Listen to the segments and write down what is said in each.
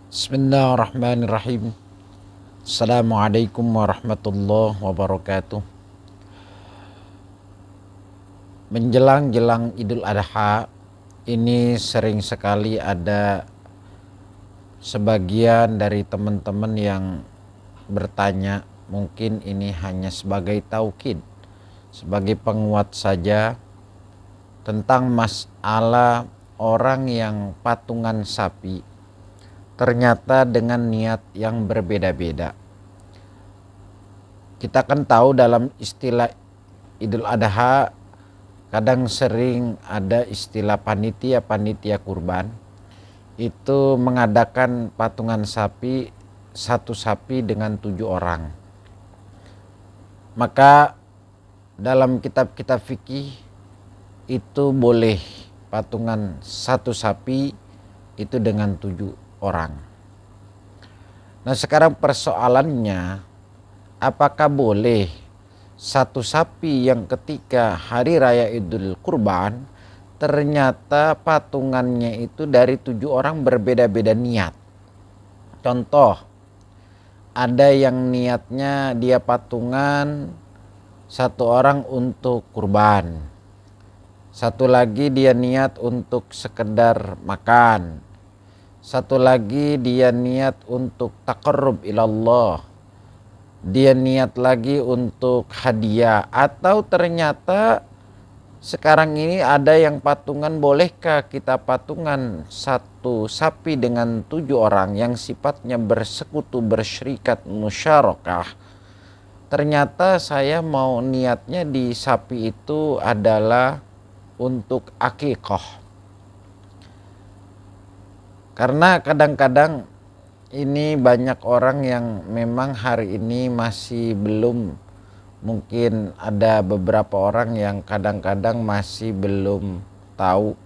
Bismillahirrahmanirrahim. Assalamualaikum warahmatullahi wabarakatuh. Menjelang Idul Adha ini sering sekali ada sebagian dari teman-teman yang bertanya, mungkin ini hanya sebagai taukid, sebagai penguat saja, tentang masalah orang yang patungan sapi ternyata dengan niat yang berbeda-beda. Kita kan tahu dalam istilah Idul Adha kadang sering ada istilah panitia kurban itu mengadakan patungan sapi, satu sapi dengan 7 orang. Maka dalam kitab-kitab fikih itu boleh patungan satu sapi itu dengan 7 orang. Nah, sekarang persoalannya, apakah boleh satu sapi yang ketika hari raya Idul Kurban ternyata patungannya itu dari 7 orang berbeda-beda niat. Contoh, ada yang niatnya dia patungan satu orang untuk kurban, satu lagi dia niat untuk sekedar makan, satu lagi dia niat untuk taqarrub ilallah, dia niat lagi untuk hadiah. Atau ternyata sekarang ini ada yang patungan, bolehkah kita patungan satu sapi dengan 7 orang yang sifatnya bersekutu, bersyirikat, musyarakah. Ternyata saya mau niatnya di sapi itu adalah untuk akikah. Karena kadang-kadang ini banyak orang yang memang hari ini masih belum, mungkin ada beberapa orang yang kadang-kadang masih belum tahu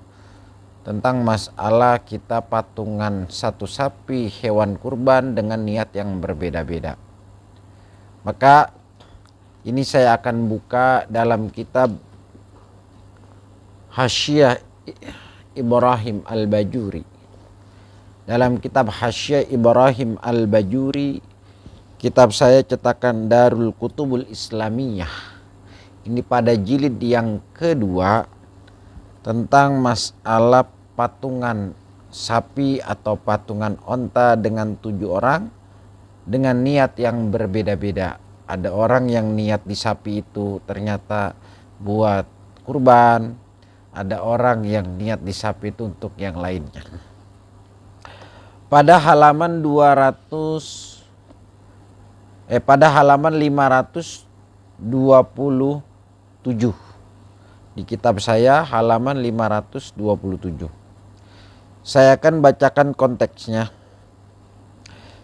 tentang masalah kita patungan satu sapi hewan kurban dengan niat yang berbeda-beda. Maka ini saya akan buka dalam kitab Hasyiah Ibrahim Al-Bajuri. Dalam kitab Hasyiah Ibrahim Al-Bajuri, kitab saya cetakan Darul Kutubul Islamiyah, ini pada jilid yang kedua, tentang masalah patungan sapi atau patungan onta dengan 7 orang dengan niat yang berbeda-beda. Ada orang yang niat di sapi itu ternyata buat kurban, ada orang yang niat di sapi itu untuk yang lainnya. Pada halaman 527 di kitab saya, halaman 527. Saya akan bacakan konteksnya.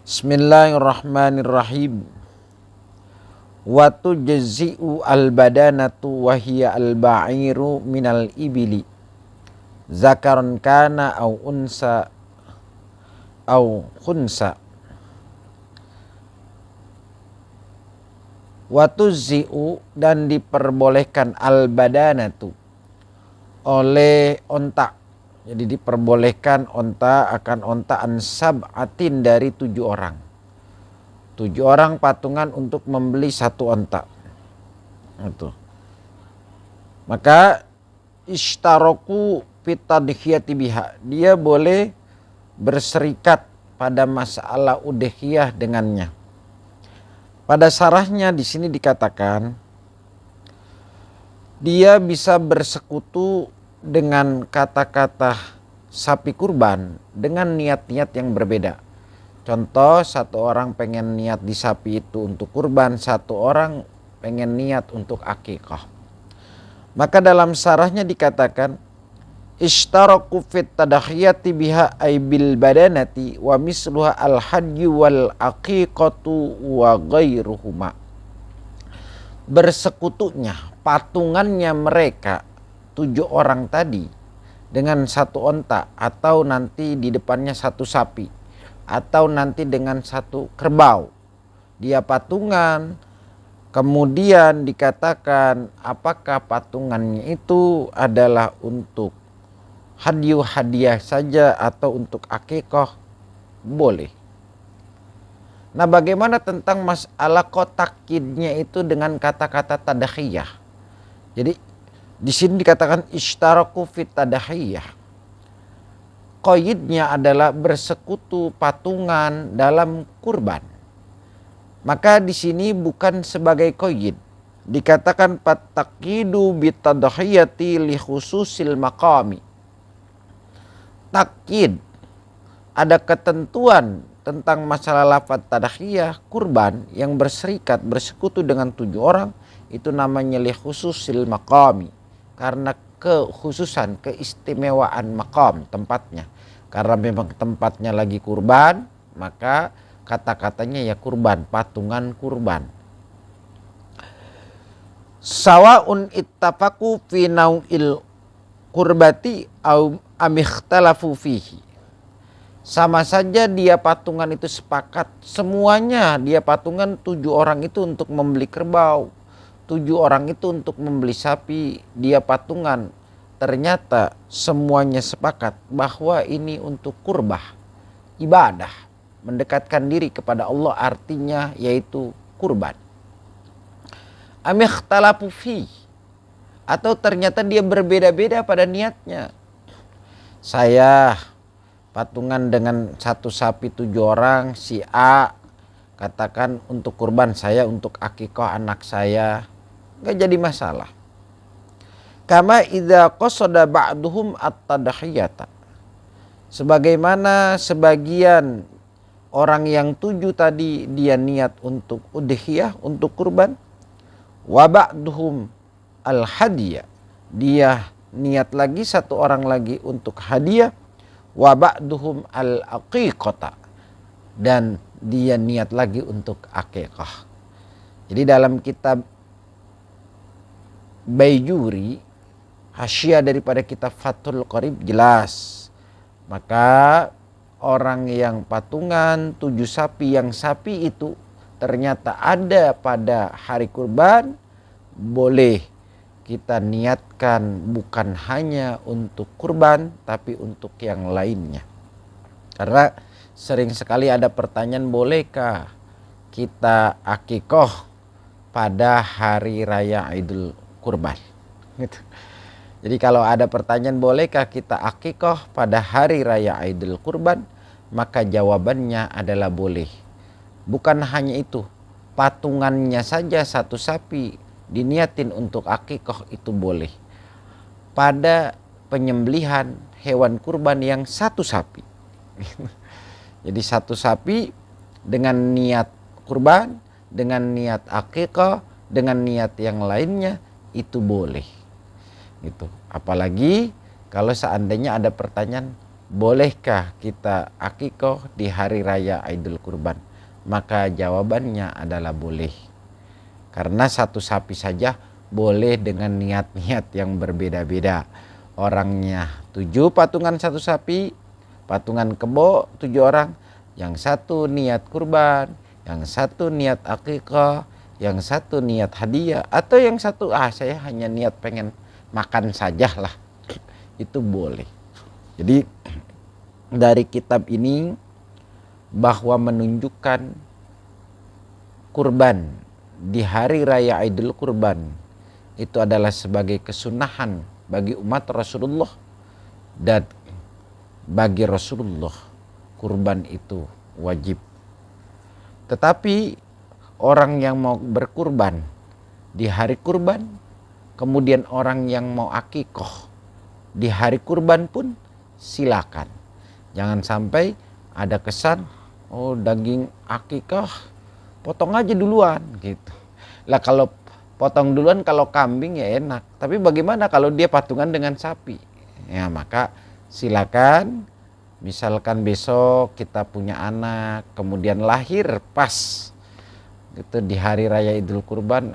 Bismillahirrahmanirrahim. Wa tujzi'u al-badanatu wa hiya al-ba'iru minal ibili zakaran kana au unsa au khunsa. Wa tujzi'u, dan diperbolehkan, al-badanatu, oleh onta. Jadi diperbolehkan onta akan onta ansab'atin, dari 7 orang. 7 orang patungan untuk membeli satu onta. Itu. Maka ishtaraku pitadhiyati biha, dia boleh berserikat pada masalah udhiyah dengannya. Pada sarahnya di sini dikatakan dia bisa bersekutu dengan kata-kata sapi kurban dengan niat-niat yang berbeda. Contoh, satu orang pengen niat di sapi itu untuk kurban, satu orang pengen niat untuk akikah. Maka dalam sarahnya dikatakan ishtaraku fit tadahiyati biha ay bil badanati wa misluha al hajju wal aqiqatu wa ghairuhuma. Bersekutunya, patungannya mereka 7 orang tadi dengan satu onta, atau nanti di depannya satu sapi, atau nanti dengan satu kerbau. Dia patungan, kemudian dikatakan apakah patungannya itu adalah untuk hadiah saja atau untuk akikah. boleh. Nah, bagaimana tentang masalah takyidnya itu dengan kata-kata tadahiyah? Jadi di sini dikatakan ishtaraku fit tadahiyah. Qaidnya adalah bersekutu patungan dalam kurban. Maka di sini bukan sebagai qaid. Dikatakan fataqidu bitadhiyati li khususil maqami. Takyid, ada ketentuan tentang masalah lafaz tadhiyah kurban yang bersekutu dengan 7 orang, itu namanya li khususil maqami, karena kekhususan, keistimewaan maqam, tempatnya. Karena memang tempatnya lagi kurban, maka kata-katanya ya kurban, patungan kurban. Sawaun ittafaqu fi nau'il kurbati au amikhtalafu fihi. Sama saja dia patungan itu sepakat, semuanya dia patungan 7 orang itu untuk membeli kerbau, 7 orang itu untuk membeli sapi, dia patungan. Ternyata semuanya sepakat bahwa ini untuk kurbah, ibadah, mendekatkan diri kepada Allah, artinya yaitu kurban. Amikhtalafu fi, atau ternyata dia berbeda-beda pada niatnya. Saya patungan dengan 1 sapi 7 orang, si A katakan untuk kurban, saya untuk akikah anak saya, gak jadi masalah. Kama idza qasada ba'duhum at-tadhiyata, sebagaimana sebagian orang yang 7 tadi dia niat untuk udhiyah, untuk kurban. Wa ba'duhum al-hadiyah, dia niat lagi 1 orang lagi untuk hadiah. Wa ba'duhum al-aqiqata, dan dia niat lagi untuk akikah. Jadi dalam kitab Bajuri, hasyiah daripada kitab Fathul Qarib, jelas. Maka orang yang patungan 7 sapi, yang sapi itu ternyata ada pada hari kurban, boleh kita niatkan bukan hanya untuk kurban tapi untuk yang lainnya. Karena sering sekali ada pertanyaan, bolehkah kita akikoh pada hari raya Idul Kurban? Gitu. Jadi kalau ada pertanyaan bolehkah kita akikoh pada hari raya Idul Kurban, maka jawabannya adalah boleh. Bukan hanya itu, patungannya saja 1 sapi diniatin untuk akikoh itu boleh. Pada penyembelihan hewan kurban yang 1 sapi. Jadi 1 sapi dengan niat kurban, dengan niat akikoh, dengan niat yang lainnya itu boleh. Gitu. Apalagi kalau seandainya ada pertanyaan, bolehkah kita akikoh di hari raya Idul Kurban? Maka jawabannya adalah boleh. Karena 1 sapi saja boleh dengan niat-niat yang berbeda-beda. Orangnya 7 patungan 1 sapi, patungan kebo 7 orang, yang 1 niat kurban, yang 1 niat akikah, yang 1 niat hadiah, atau yang 1 saya hanya niat pengen makan sajalah. Itu boleh. Jadi dari kitab ini bahwa menunjukkan kurban di hari raya Idul Kurban itu adalah sebagai kesunahan bagi umat Rasulullah, dan bagi Rasulullah kurban itu wajib. Tetapi orang yang mau berkurban di hari kurban, kemudian orang yang mau akikoh di hari kurban pun silakan. Jangan sampai ada kesan, oh daging akikah potong aja duluan gitu. Lah kalau potong duluan kalau kambing ya enak, tapi bagaimana kalau dia patungan dengan sapi? Ya maka silakan. Misalkan besok kita punya anak, kemudian lahir pas gitu di hari raya Idul Kurban,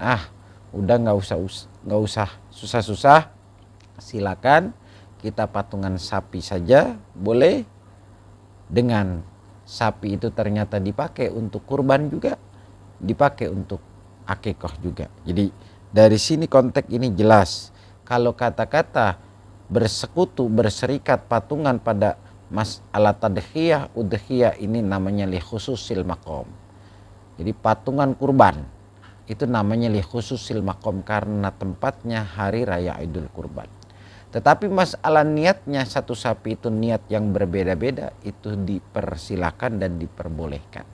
udah nggak usah susah-susah, silakan kita patungan sapi saja boleh. Dengan sapi itu ternyata dipakai untuk kurban juga, dipakai untuk akikah juga. Jadi dari sini konteks ini jelas. Kalau kata-kata bersekutu, berserikat patungan pada mas'alah tadhiyah, udhiyah ini namanya li khususil maqam. Jadi patungan kurban itu namanya li khususil maqam karena tempatnya hari raya Idul Kurban. Tetapi masalah niatnya satu sapi itu niat yang berbeda-beda itu dipersilakan dan diperbolehkan.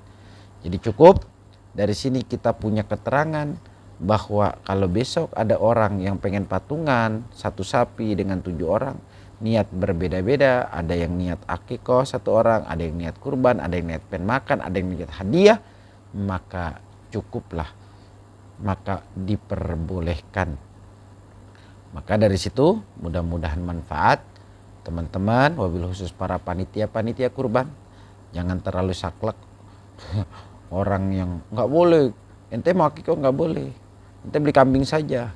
Jadi cukup dari sini kita punya keterangan bahwa kalau besok ada orang yang pengen patungan satu sapi dengan 7 orang, niat berbeda-beda, ada yang niat akikoh satu orang, ada yang niat kurban, ada yang niat pengen makan, ada yang niat hadiah, maka cukuplah, maka diperbolehkan. Maka dari situ mudah-mudahan manfaat teman-teman, wabil khusus para panitia kurban, jangan terlalu saklek. Orang yang nggak boleh, ente mau akikoh nggak boleh, ente beli kambing saja.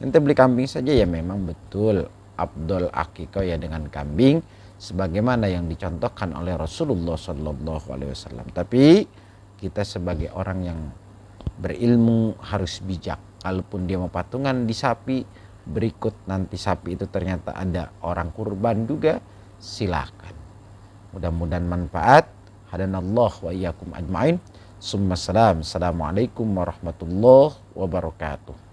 Ente beli kambing saja, ya memang betul afdol akikoh ya dengan kambing sebagaimana yang dicontohkan oleh Rasulullah SAW. Tapi kita sebagai orang yang berilmu harus bijak. Kalaupun dia mau patungan di sapi, berikut nanti sapi itu ternyata ada orang kurban juga, silakan. Mudah-mudahan manfaat. Hadanallah wa iyyakum ajmain. Assalamualaikum warahmatullahi wabarakatuh.